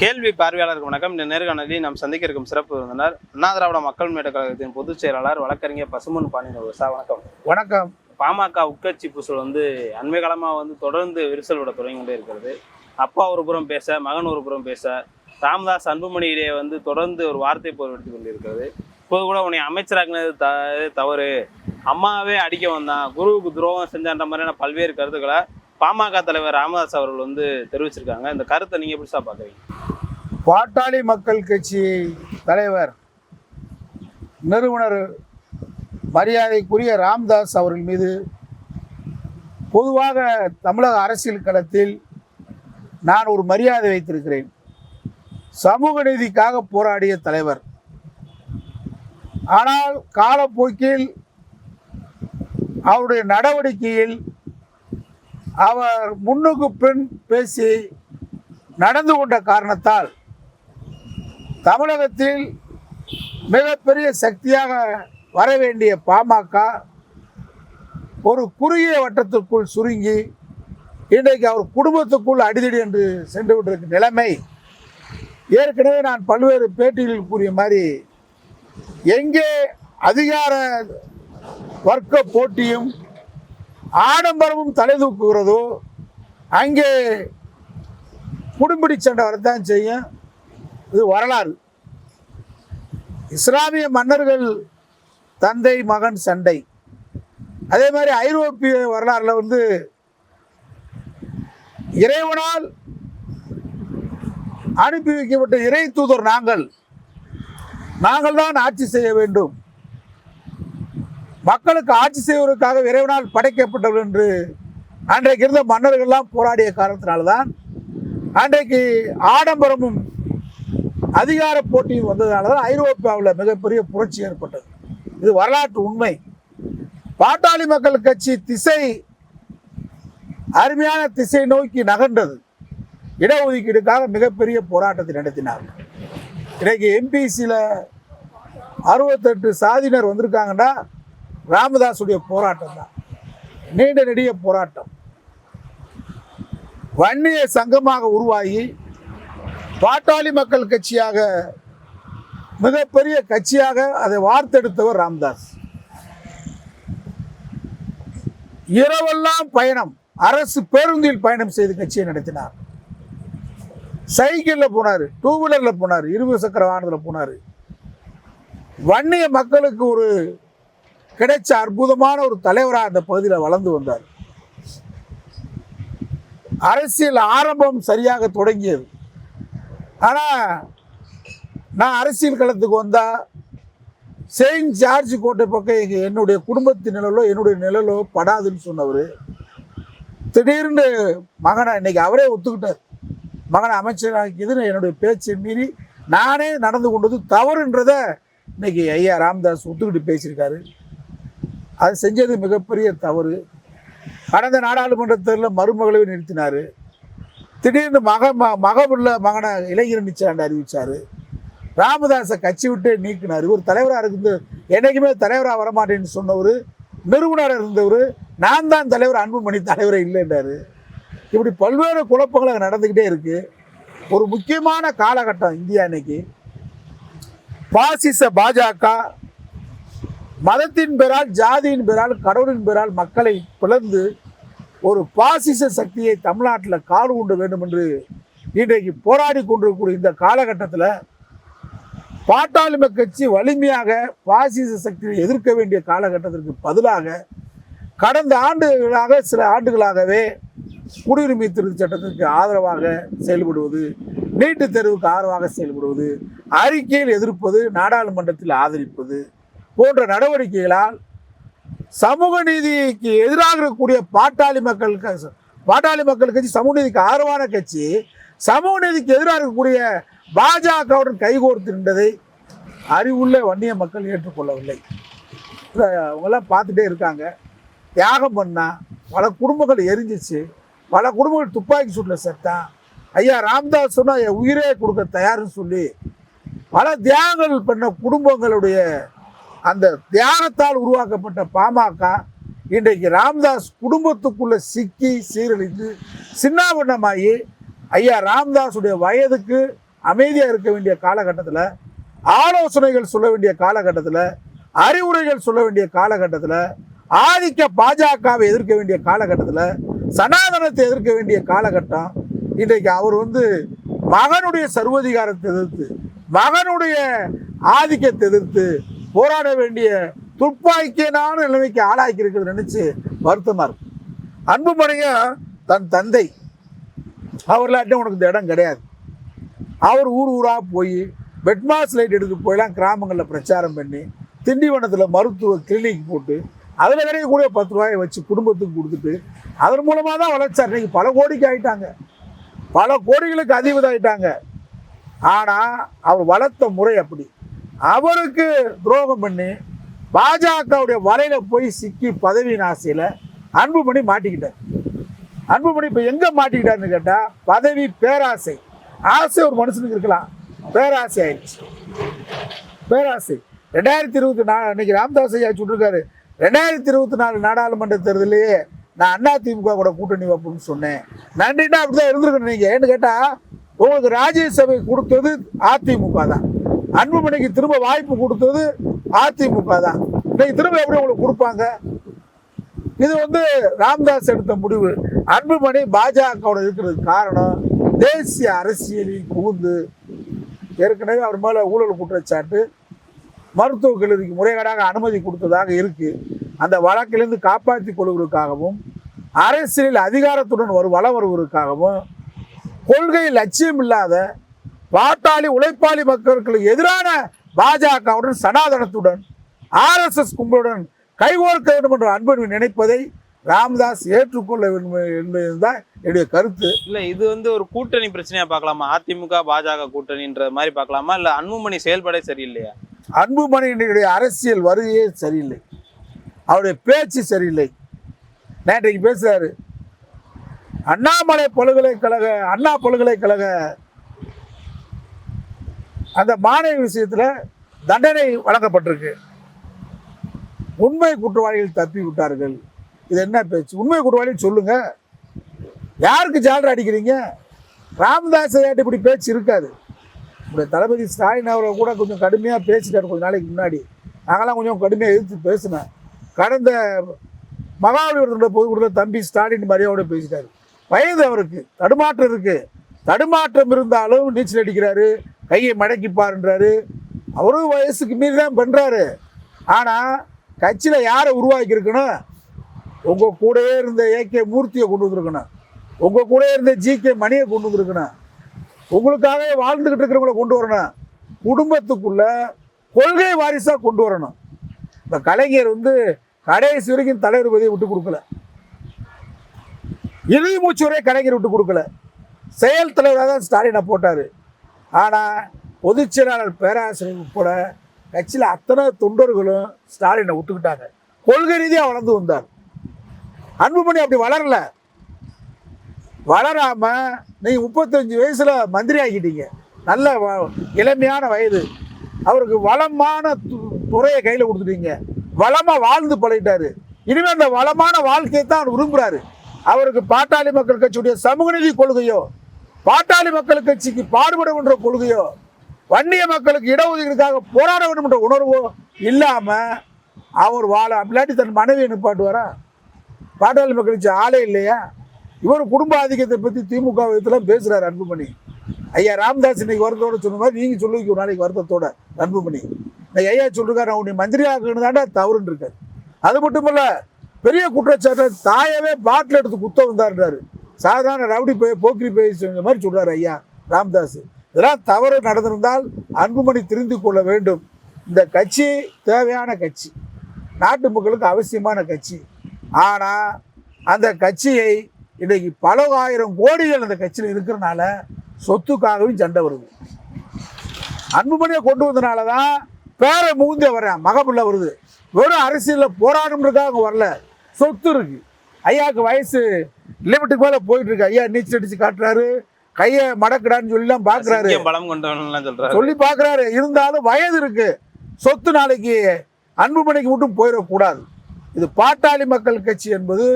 கேள்வி பார்வையாளருக்கு வணக்கம். இந்த நேர்காணலில் நாம் சந்திக்க இருக்கும் சிறப்பு விருந்தினர் அண்ணா திராவிட மக்கள் முன்னேற்ற கழகத்தின் பொதுச் செயலாளர் வழக்கறிஞர் பசும்பொன் பாண்டியன் சார். வணக்கம். வணக்கம். பாமக உட்கட்சி பூசல் அண்மை காலமாக தொடர்ந்து விரிசல் விட தொடங்கி கொண்டே இருக்கிறது. அப்பா ஒரு புறம் பேச, மகன் ஒரு புறம் பேச, ராமதாஸ் அன்புமணியிலே தொடர்ந்து ஒரு வார்த்தை போர் எடுத்துக் கொண்டிருக்கிறது. இப்போது கூட உன்னை அமைச்சராக்குனது தவறு, அம்மாவே அடிக்க வந்தான், குருவுக்கு துரோகம் செஞ்சான்ற மாதிரியான பல்வேறு கருத்துக்களை பாமக தலைவர் ராமதாஸ் அவர்கள் தெரிவிச்சிருக்காங்க. இந்த கருத்தை நீங்க எப்படி சார் பாக்குறீங்க? பாட்டாளி மக்கள் கட்சி தலைவர் நிறுவனர் மரியாதைக்குரிய ராமதாஸ் அவர்கள் மீது பொதுவாக தமிழக அரசியல் களத்தில் நான் ஒரு மரியாதை வைத்திருக்கிறேன். சமூக நீதிக்காக போராடிய தலைவர். ஆனால் காலப்போக்கில் அவருடைய நடவடிக்கையில் அவர் முன்னுக்கு பின் பேசி நடந்து கொண்ட காரணத்தால் தமிழகத்தில் மிகப்பெரிய சக்தியாக வர வேண்டிய பாமக ஒரு குறுகிய வட்டத்திற்குள் சுருங்கி இன்றைக்கு அவர் குடும்பத்துக்குள் அடிதடி என்று சென்று கொண்டிருக்கும் நிலைமை. ஏற்கனவே நான் பல்வேறு பேட்டிகளில் கூறிய மாதிரி, எங்கே அதிகார வர்க்க போட்டியும் ஆடம்பரமும் தலை தூக்குகிறதோ அங்கே குடும்பிடி சண்டை வரத்தான் செய்யும். இது வரலாறு. இஸ்லாமிய மன்னர்கள் தந்தை மகன் சண்டை. அதே மாதிரி ஐரோப்பிய வரலாறுல இறைவனால் அனுப்பி வைக்கப்பட்ட இறை தூதர் நாங்கள் தான் ஆட்சி செய்ய வேண்டும், மக்களுக்கு ஆட்சி செய்வதற்காக இறைவனால் படைக்கப்பட்டவர்கள் என்று அன்றைக்கு இருந்த மன்னர்கள்லாம் போராடிய காரணத்தினால்தான் அன்றைக்கு ஆடம்பரமும் அதிகார போட்டியும் வந்ததுனால்தான் ஐரோப்பாவில் மிகப்பெரிய புரட்சி ஏற்பட்டது. இது வரலாற்று உண்மை. பாட்டாளி மக்கள் கட்சி அருமையான திசை நோக்கி நகர்ந்தது. இடஒதுக்கீடுக்காக மிகப்பெரிய போராட்டத்தை நடத்தினார். இன்னைக்கு எம்பிசியில் 68 சாதியினர் வந்திருக்காங்கன்னா ராமதாசுடைய போராட்டம் தான். நீண்ட நெடிய போராட்டம். வன்னிய சங்கமாக உருவாகி பாட்டாளி மக்கள் கட்சியாக மிகப்பெரிய கட்சியாக அதை வார்த்தெடுத்தவர் ராமதாஸ். இரவெல்லாம் பயணம், அரசு பேருந்தில் பயணம் செய்து கட்சியை நடத்தினார். சைக்கிளில் போனார், 2 வீலரில் போனார், 20 சக்கர வாகனத்தில் போனார். வன்னிய மக்களுக்கு ஒரு கிடைச்ச அற்புதமான ஒரு தலைவராக அந்த பகுதியில் வளர்ந்து வந்தார். அரசியல் ஆரம்பம் சரியாக தொடங்கியது. ஆனால் நான் அரசியல் களத்துக்கு வந்தால் செயின்ட் ஜார்ஜ் கோட்டை பக்கம் என்னுடைய குடும்பத்தின் நிழலோ என்னுடைய நிழலோ படாதுன்னு சொன்னவர் திடீர்னு மகனை இன்னைக்கு அவரே ஒத்துக்கிட்டார். மகனை அமைச்சராக்கியதுன்னு என்னுடைய பேச்சை மீறி நானே நடந்து கொண்டது தவறுன்றத இன்னைக்கு ஐயா ராமதாஸ் ஒத்துக்கிட்டு பேசியிருக்காரு. அது செஞ்சது மிகப்பெரிய தவறு. கடந்த நாடாளுமன்ற தேர்தலில் மருமகளை நிறுத்தினார். திடீர்னு மகனை இளைஞர் நிச்சயம் அறிவித்தார். ராமதாஸை கட்சி விட்டு நீக்கினார். ஒரு தலைவராக இருந்து என்றைக்குமே தலைவராக வரமாட்டேன்னு சொன்னவர், நிறுவனராக இருந்தவர், நான் தான் தலைவர், அன்புமணி தலைவரை இல்லைன்றார். இப்படி பல்வேறு குழப்பங்கள் நடந்துக்கிட்டே இருக்குது. ஒரு முக்கியமான காலகட்டம் இந்தியா இன்னைக்கு. பாசிச பாஜக மதத்தின் பெயரால், ஜாதியின் பெயரால், கடவுளின் பெயரால் மக்களை பிளந்து ஒரு பாசிச சக்தியை தமிழ்நாட்டில் கால் கொண்டு வேண்டும் என்று இன்றைக்கு போராடி கொண்டிருக்கக்கூடிய இந்த காலகட்டத்தில் பாட்டாளி மக்கள் கட்சி வலிமையாக பாசிச சக்தியை எதிர்க்க வேண்டிய காலகட்டத்திற்கு பதிலாக கடந்த ஆண்டுகளாக சில ஆண்டுகளாகவே குடியுரிமை திருத்த சட்டத்திற்கு ஆதரவாக செயல்படுவது, நீட்டுத் தேர்வுக்கு ஆதரவாக செயல்படுவது, அறிக்கையில் எதிர்ப்பது, நாடாளுமன்றத்தில் ஆதரிப்பது போன்ற நடவடிக்கைகளால் சமூக நீதிக்கு எதிராக இருக்கக்கூடிய பாட்டாளி மக்கள் கட்சி சமூக நீதிக்கு ஆதரவான கட்சி, சமூக நீதிக்கு எதிராக இருக்கக்கூடிய பாஜகவுடன் கைகோர்த்து நின்றதை அறிவுள்ள வன்னிய மக்கள் ஏற்றுக்கொள்ளவில்லை. அவங்கெல்லாம் பார்த்துட்டே இருக்காங்க. தியாகம் பண்ணா பல குடும்பங்கள் எரிஞ்சிச்சு, பல குடும்பங்கள் துப்பாக்கி சூட்டில் செத்தான். ஐயா ராமதாஸ் சொன்னால் என் உயிரே கொடுக்க தயார்னு சொல்லி பல தியாகங்கள் பண்ண குடும்பங்களுடைய அந்த தியாகத்தால் உருவாக்கப்பட்ட பாமக இன்றைக்கு ராமதாஸ் குடும்பத்துக்குள்ள சிக்கி சீரழிந்து சின்னாபின்னமாகி ஐயா ராமதாஸுடைய வயதுக்கு அமைதியாக இருக்க வேண்டிய காலகட்டத்தில், ஆலோசனைகள் சொல்ல வேண்டிய காலகட்டத்தில், அறிவுரைகள் சொல்ல வேண்டிய காலகட்டத்தில், ஆதிக்க பாஜகவை எதிர்க்க வேண்டிய காலகட்டத்தில், சனாதனத்தை எதிர்க்க வேண்டிய காலகட்டம். இன்றைக்கு அவர் மகனுடைய சர்வதிகாரத்தை எதிர்த்து, மகனுடைய ஆதிக்கத்தை எதிர்த்து போராட வேண்டிய துப்பாக்கியனான நிலைமைக்கு ஆளாக்கி இருக்கிறது நினைச்சு வருத்தமா இருக்கு. அன்புமணியும் தன் தந்தை அவர்களாட்டும் உனக்கு இந்த இடம் கிடையாது. அவர் ஊர் ஊராக போய் பெட்மாஸ் லைட் எடுத்து போயெல்லாம் கிராமங்களில் பிரச்சாரம் பண்ணி, திண்டிவனத்தில் மருத்துவ கிளினிக் போட்டு அதில் கிடைக்கக்கூடிய 10 ரூபாயை வச்சு குடும்பத்துக்கு கொடுத்துட்டு அதன் மூலமாக தான் வளர்ச்சார். இன்னைக்கு பல கோடிக்கு ஆகிட்டாங்க, பல கோடிகளுக்கு அதிபதாயிட்டாங்க. ஆனால் அவர் வளர்த்த முறை அப்படி. அவருக்கு துரோகம் பண்ணி பாஜகவுடைய வலையில போய் சிக்கி பதவியின் ஆசையில் அன்புமணி மாட்டிக்கிட்டார். அன்புமணி இப்போ எங்கே மாட்டிக்கிட்டாருன்னு கேட்டால், பதவி பேராசை. ஆசை ஒரு மனுஷனுக்கு இருக்கலாம், பேராசை ஆயிடுச்சு. பேராசை 2024 இன்னைக்கு ராமதாஸ் ஐயா சொல்லிருக்காரு, 2024 நாடாளுமன்ற தேர்தலையே நான் அதிமுக கூட கூட்டணி வைப்போம்னு சொன்னேன். நன்றினா அப்படிதான் இருந்திருக்கணும். நீங்கள் ஏன்னு கேட்டால், உங்களுக்கு ராஜ்யசபை கொடுத்தது அதிமுக தான், அன்புமணிக்கு திரும்ப வாய்ப்பு கொடுத்தது அதிமுக தான். இன்னைக்கு திரும்ப எப்படி உங்களுக்கு கொடுப்பாங்க? இது ராமதாஸ் எடுத்த முடிவு. அன்புமணி பாஜகவோட இருக்கிறதுக்கு காரணம், தேசிய அரசியலில் புகுந்து ஏற்கனவே அவர் மேலே ஊழல் குற்றச்சாட்டு, மருத்துவக் கல்லூரிக்கு முறைகேடாக அனுமதி கொடுத்ததாக இருக்கு. அந்த வழக்கிலிருந்து காப்பாற்றிக் கொள்வதற்காகவும், அரசியலில் அதிகாரத்துடன் வளம் வருவதற்காகவும், கொள்கை லட்சியம் இல்லாத பாட்டாளி உழைப்பாளி மக்களுக்கு எதிரான பாஜகவுடன், சனாதனத்துடன், RSS கும்பலுடன் கைகோர்க்க வேண்டும் என்ற அன்புமணி நினைப்பதை ராமதாஸ் ஏற்றுக்கொள்ள வேண்டும் என்பதுதான் என்னுடைய கருத்து. இல்ல இது ஒரு கூட்டணி பிரச்சனையா பார்க்கலாமா? அதிமுக பாஜக கூட்டணின்ற மாதிரி பார்க்கலாமா? இல்ல அன்புமணி செயல்பட சரியில்லையா? அன்புமணியினுடைய அரசியல் வருகையே சரியில்லை, அவருடைய பேச்சு சரியில்லை. நேற்றைக்கு பேசுறாரு, அண்ணா பல்கலைக்கழக அந்த மாணவி விஷயத்துல தண்டனை வழங்கப்பட்டிருக்கு, உண்மை குற்றவாளிகள் தப்பி விட்டார்கள். இது என்ன பேச்சு? உண்மை குற்றவாளி சொல்லுங்க, யாருக்கு ஜாலரை அடிக்கிறீங்க? ராமதாஸ் ஐயாட்ட இப்படி பேச்சு இருக்காது. தளபதி ஸ்டாலின் அவரை கூட கொஞ்சம் கடுமையாக பேசிட்டார் கொஞ்ச நாளைக்கு முன்னாடி. நாங்களாம் கொஞ்சம் கடுமையாக எதிர்த்து பேசினேன். கடந்த மகாபலிபுரத்தோட பொதுக்கூட்டத்தில் தம்பி ஸ்டாலின் மரியாதையோட பேசிட்டார். வயது அவருக்கு, தடுமாற்றம் இருக்கு. தடுமாற்றம் இருந்தாலும் நீச்சல் அடிக்கிறாரு, கையை மடக்கிப்பாருன்றாரு. அவரும் வயசுக்கு மீறி தான் பண்ணுறாரு. ஆனால் கட்சியில் யாரை உருவாக்கி இருக்கணும்? உங்கள் கூடவே இருந்த AK மூர்த்தியை கொண்டு வந்துருக்கணும், உங்கள் கூட இருந்த GK மணியை கொண்டு வந்துருக்கணும், உங்களுக்காகவே வாழ்ந்துக்கிட்டு இருக்கிறவங்கள கொண்டு வரணும், குடும்பத்துக்குள்ள கொள்கை வாரிசாக கொண்டு வரணும். இந்த கலைஞர் கடைசி வரைக்கும் தலைவர் பதவியை விட்டு கொடுக்கல, இறுதி மூச்சு வரை கலைஞர் விட்டு கொடுக்கல. செயல் தலைவராக தான் ஸ்டாலினை போட்டார். ஆனால் பொதுச் செயலாளர் பேராசிரியர் உட்பட கட்சியில் அத்தனை தொண்டர்களும் ஸ்டாலினை விட்டுக்கிட்டாங்க. கொள்கை ரீதியாக வளர்ந்து வந்தார். அன்புமணி அப்படி வளரல. வளராம நீங்கள் 35 வயசுல மந்திரி ஆகிட்டீங்க. நல்ல இளமையான வயது. அவருக்கு வளமான துறையை கையில் கொடுத்துட்டீங்க. வளமாக வாழ்ந்து பழகிட்டாரு. இனிமேல் அந்த வளமான வாழ்க்கையை தான் அவர் விரும்புகிறாரு. அவருக்கு பாட்டாளி மக்கள் கட்சியுடைய சமூக நீதி கொள்கையோ, பாட்டாளி மக்கள் கட்சிக்கு பாடுபட என்ற கொள்கையோ, வன்னிய மக்களுக்கு இடஒதுக்கீடுக்காக போராட வேண்டும் என்ற உணர்வோ இல்லாமல் அவர் வாழ அப்படிலாட்டி தன் மனைவியை நிப்பாட்டுவாரா? பாட்டாளி மக்கள் கட்சி ஆளே இல்லையா? இவர் குடும்ப ஆதிக்கத்தை பற்றி திமுக விதத்தில் பேசுகிறார் அன்புமணி. ஐயா ராமதாஸ் இன்னைக்கு வருத்தத்தோடு சொன்ன மாதிரி நீங்கள் சொல்லுவீங்க ஒரு நாளைக்கு வருத்தத்தோட அன்புமணி. இன்னைக்கு ஐயா சொல்லிருக்காரு, நான் உன்னை மந்திரி ஆக்கணும் தாண்டா தவறுன்னு இருக்காரு. அது மட்டுமல்ல, பெரிய குற்றச்சாட்டு, தாயவே பாட்டில் எடுத்து குத்த வந்தாருன்றாரு. சாதாரண ரவுடி போக்கிரி பேசுகிற மாதிரி சொல்கிறார் ஐயா ராமதாஸ். இதெல்லாம் தவறு நடந்திருந்தால் அன்புமணி தெரிந்து கொள்ள வேண்டும். இந்த கட்சி தேவையான கட்சி, நாட்டு மக்களுக்கு அவசியமான கட்சி. ஆனால் அந்த கட்சியை இன்றைக்கு பல ஆயிரம் கோடிகள் அந்த கட்சியில் இருக்கிறனால சொத்துக்காகவும் சண்டை வருது. அன்புமணியை கொண்டு வந்தனால தான் பேரை முகுந்தே வர்றேன், மகப்புள்ள வருது. வெறும் அரசியலில் போராடுறதுக்காக வரல, சொத்து இருக்கு. ஐயாவுக்கு வயசு லிமிட்டுக்கு மேலே போயிட்டு இருக்கு. ஐயா நீச்சல் அடிச்சு காட்டுறாரு, கையை மடக்கடான்னு சொல்லலாம் பார்க்குறாரு, சொல்லி பார்க்குறாரு. இருந்தாலும் வயது இருக்கு, சொத்து நாளைக்கு அன்புமணிக்கு மட்டும் போயிடக்கூடாது. இது பாட்டாளி மக்கள் கட்சி என்பது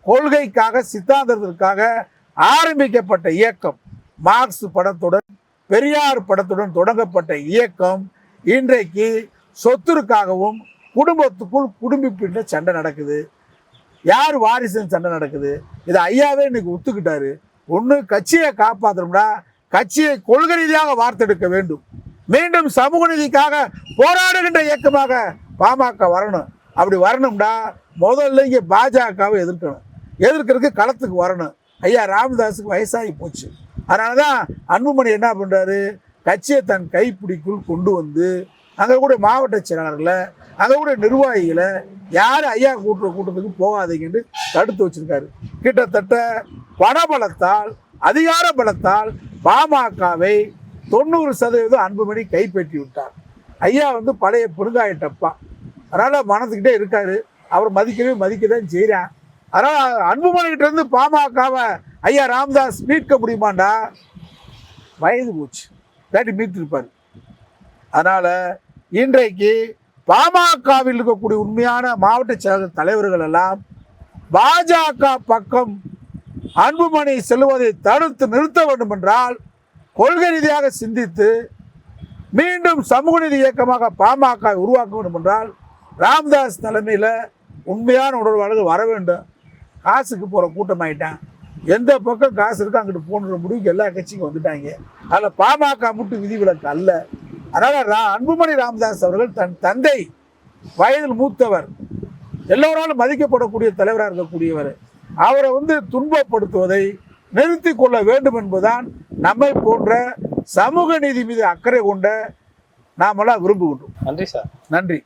கொள்கைக்காக, சித்தாந்தத்திற்காக ஆரம்பிக்கப்பட்ட இயக்கம். மார்க்ஸ் படத்துடன் பெரியார் படத்துடன் தொடங்கப்பட்ட இயக்கம் இன்றைக்கு சொத்திற்காகவும் குடும்பத்துக்குள் குடும்பிப்பின்ற சண்டை நடக்குது. யார் வாரிசுன்னு சண்டை நடக்குது. இதை ஐயாவே இன்னைக்கு ஒத்துக்கிட்டாரு. ஒன்று கட்சியை காப்பாற்றணும்னா கட்சியை கொள்கை ரீதியாக வார்த்தெடுக்க வேண்டும். மீண்டும் சமூக நீதிக்காக போராடுகின்ற இயக்கமாக பாமக வரணும். அப்படி வரணும்னா முதல்ல இங்கே பாஜகவை எதிர்க்கணும். எதிர்க்கிறதுக்கு களத்துக்கு வரணும். ஐயா ராமதாஸுக்கு வயசாகி போச்சு. அதனால தான் அன்புமணி என்ன பண்ணுறாரு, கட்சியை தன் கைப்பிடிக்குள் கொண்டு வந்து அங்கே கூட மாவட்ட செயலாளர்களை, அங்கே கூட நிர்வாகிகளை யாரும் ஐயா கூட்டத்துக்கு போகாதீங்கன்னு தடுத்து வச்சிருக்காரு. கிட்டத்தட்ட பணபலத்தால் அதிகார பலத்தால் பாமகவை 90% அன்புமணி கைப்பற்றி விட்டார். ஐயா வந்து பழைய பெருங்காயிட்டப்பா, அதனால் மனத்துக்கிட்டே இருக்காரு. அவர் மதிக்க தான் செய்கிறான். அதனால் அன்புமணிக்கிட்ட இருந்து பாமகவை ஐயா ராமதாஸ் மீட்க முடியுமாண்டா? வயது போச்சு, தாட்டி மீட்டிருப்பார். அதனால் இன்றைக்கு பாமகவில் இருக்கக்கூடிய உண்மையான மாவட்ட செயலாளர் தலைவர்கள் எல்லாம் பாஜக பக்கம் அன்புமணி செல்வதை தடுத்து நிறுத்த வேண்டும் என்றால் கொள்கை ரீதியாக சிந்தித்து மீண்டும் சமூக நீதி இயக்கமாக பாமக உருவாக்க வேண்டும் என்றால் ராமதாஸ் தலைமையில் உண்மையான உணர்வாளர்கள் வர வேண்டும். காசுக்கு போகிற கூட்டமாயிட்டான். எந்த பக்கம் காசு இருக்கோ அங்கிட்டு போன்ற முடிவுக்கு எல்லா கட்சிக்கும் வந்துட்டாங்க. அதில் பாமக மட்டும் விதிவிலக்கு அல்ல. அதனால் அன்புமணி ராமதாஸ் அவர்கள் தன் தந்தை வயதில் மூத்தவர், எல்லோராலும் மதிக்கப்படக்கூடிய தலைவராக இருக்கக்கூடியவர், அவரை வந்து துன்பப்படுத்துவதை நிறுத்தி கொள்ள வேண்டும் என்பதுதான் நம்மை போன்ற சமூக நீதி மீது அக்கறை கொண்ட நாமெல்லாம் விரும்புகின்றோம். நன்றி சார். நன்றி.